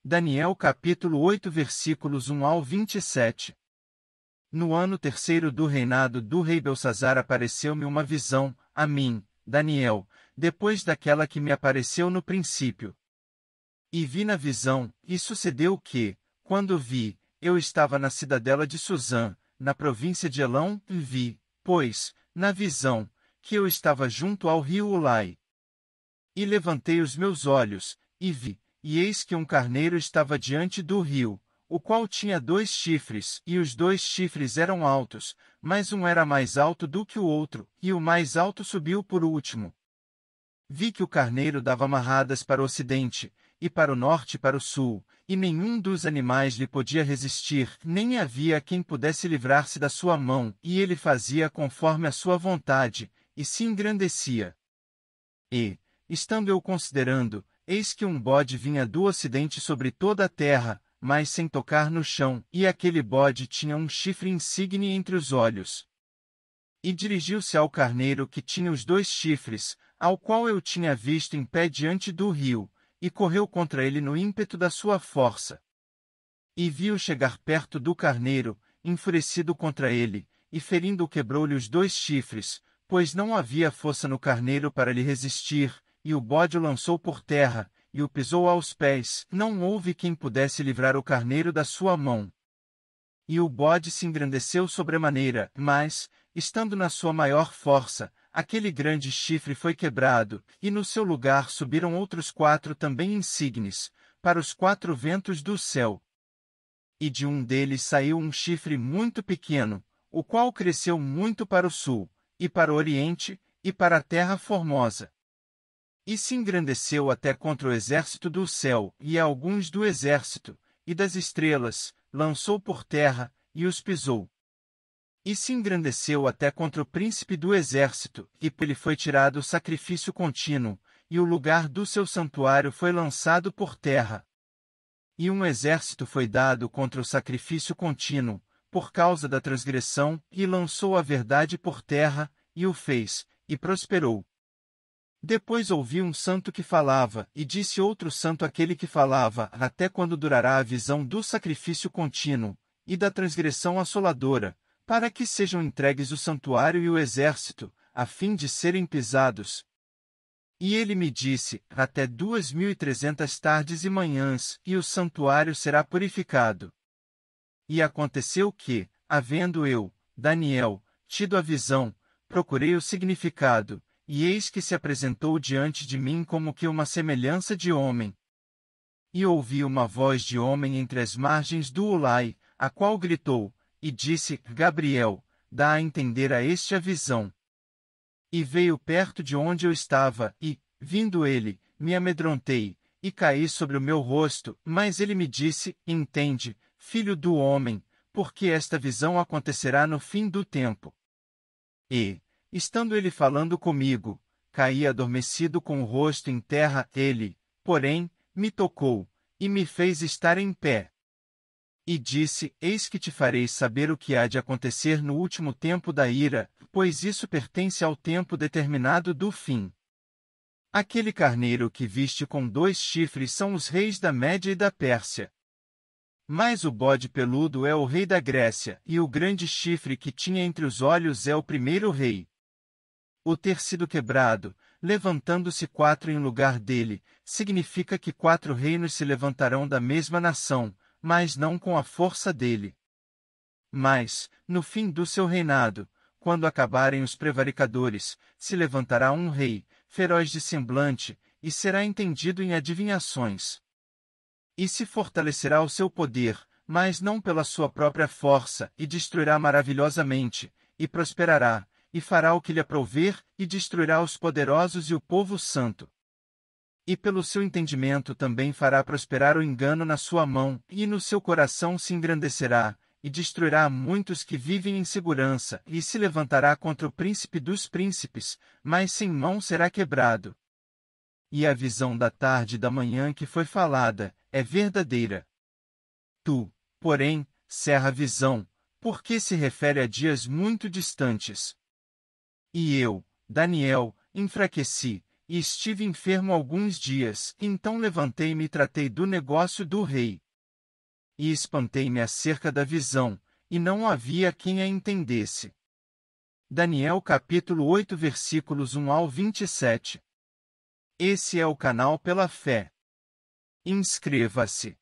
Daniel capítulo 8 versículos 1 ao 27. No ano terceiro do reinado do rei Belsazar apareceu-me uma visão, a mim, Daniel, depois daquela que me apareceu no princípio. E vi na visão, e sucedeu que, quando vi, eu estava na cidadela de Susã, na província de Elão, e vi, pois, na visão, que eu estava junto ao rio Ulai. E levantei os meus olhos, e vi, e eis que um carneiro estava diante do rio, o qual tinha 2 chifres, e os 2 chifres eram altos, mas um era mais alto do que o outro, e o mais alto subiu por último. Vi que o carneiro dava amarradas para o ocidente, e para o norte e para o sul, e nenhum dos animais lhe podia resistir, nem havia quem pudesse livrar-se da sua mão, e ele fazia conforme a sua vontade, e se engrandecia. E, estando eu considerando, eis que um bode vinha do ocidente sobre toda a terra, mas sem tocar no chão, e aquele bode tinha um chifre insigne entre os olhos. E dirigiu-se ao carneiro que tinha os 2 chifres, ao qual eu tinha visto em pé diante do rio, e correu contra ele no ímpeto da sua força. E viu chegar perto do carneiro, enfurecido contra ele, e ferindo-o quebrou-lhe os 2 chifres, pois não havia força no carneiro para lhe resistir, e o bode o lançou por terra, e o pisou aos pés, não houve quem pudesse livrar o carneiro da sua mão. E o bode se engrandeceu sobremaneira, mas, estando na sua maior força, aquele grande chifre foi quebrado, e no seu lugar subiram outros 4 também insígnes, para os 4 ventos do céu. E de um deles saiu um chifre muito pequeno, o qual cresceu muito para o sul, e para o oriente, e para a terra formosa. E se engrandeceu até contra o exército do céu, e a alguns do exército, e das estrelas, lançou por terra, e os pisou. E se engrandeceu até contra o príncipe do exército, e por ele foi tirado o sacrifício contínuo, e o lugar do seu santuário foi lançado por terra. E um exército foi dado contra o sacrifício contínuo, por causa da transgressão, e lançou a verdade por terra, e o fez, e prosperou. Depois ouvi um santo que falava, e disse outro santo àquele que falava, até quando durará a visão do sacrifício contínuo, e da transgressão assoladora, para que sejam entregues o santuário e o exército, a fim de serem pisados. E ele me disse, até 2.300 tardes e manhãs, e o santuário será purificado. E aconteceu que, havendo eu, Daniel, tido a visão, procurei o significado, e eis que se apresentou diante de mim como que uma semelhança de homem. E ouvi uma voz de homem entre as margens do Ulai, a qual gritou, e disse, Gabriel, dá a entender a este a visão. E veio perto de onde eu estava, e, vindo ele, me amedrontei, e caí sobre o meu rosto, mas ele me disse, entende, filho do homem, porque esta visão acontecerá no fim do tempo. E, estando ele falando comigo, caí adormecido com o rosto em terra, ele, porém, me tocou, e me fez estar em pé. E disse, eis que te farei saber o que há de acontecer no último tempo da ira, pois isso pertence ao tempo determinado do fim. Aquele carneiro que viste com 2 chifres são os reis da Média e da Pérsia. Mas o bode peludo é o rei da Grécia, e o grande chifre que tinha entre os olhos é o primeiro rei. O ter sido quebrado, levantando-se 4 em lugar dele, significa que 4 reinos se levantarão da mesma nação, mas não com a força dele. Mas, no fim do seu reinado, quando acabarem os prevaricadores, se levantará um rei, feroz de semblante, e será entendido em adivinhações. E se fortalecerá o seu poder, mas não pela sua própria força, e destruirá maravilhosamente, e prosperará, e fará o que lhe aprouver, e destruirá os poderosos e o povo santo. E pelo seu entendimento também fará prosperar o engano na sua mão, e no seu coração se engrandecerá, e destruirá muitos que vivem em segurança, e se levantará contra o príncipe dos príncipes, mas sem mão será quebrado. E a visão da tarde e da manhã que foi falada, é verdadeira. Tu, porém, cerra a visão, porque se refere a dias muito distantes. E eu, Daniel, enfraqueci, E estive enfermo alguns dias, então levantei-me e tratei do negócio do rei. E espantei-me acerca da visão, e não havia quem a entendesse. Daniel capítulo 8 versículos 1 ao 27. Esse é o canal Pela Fé. Inscreva-se.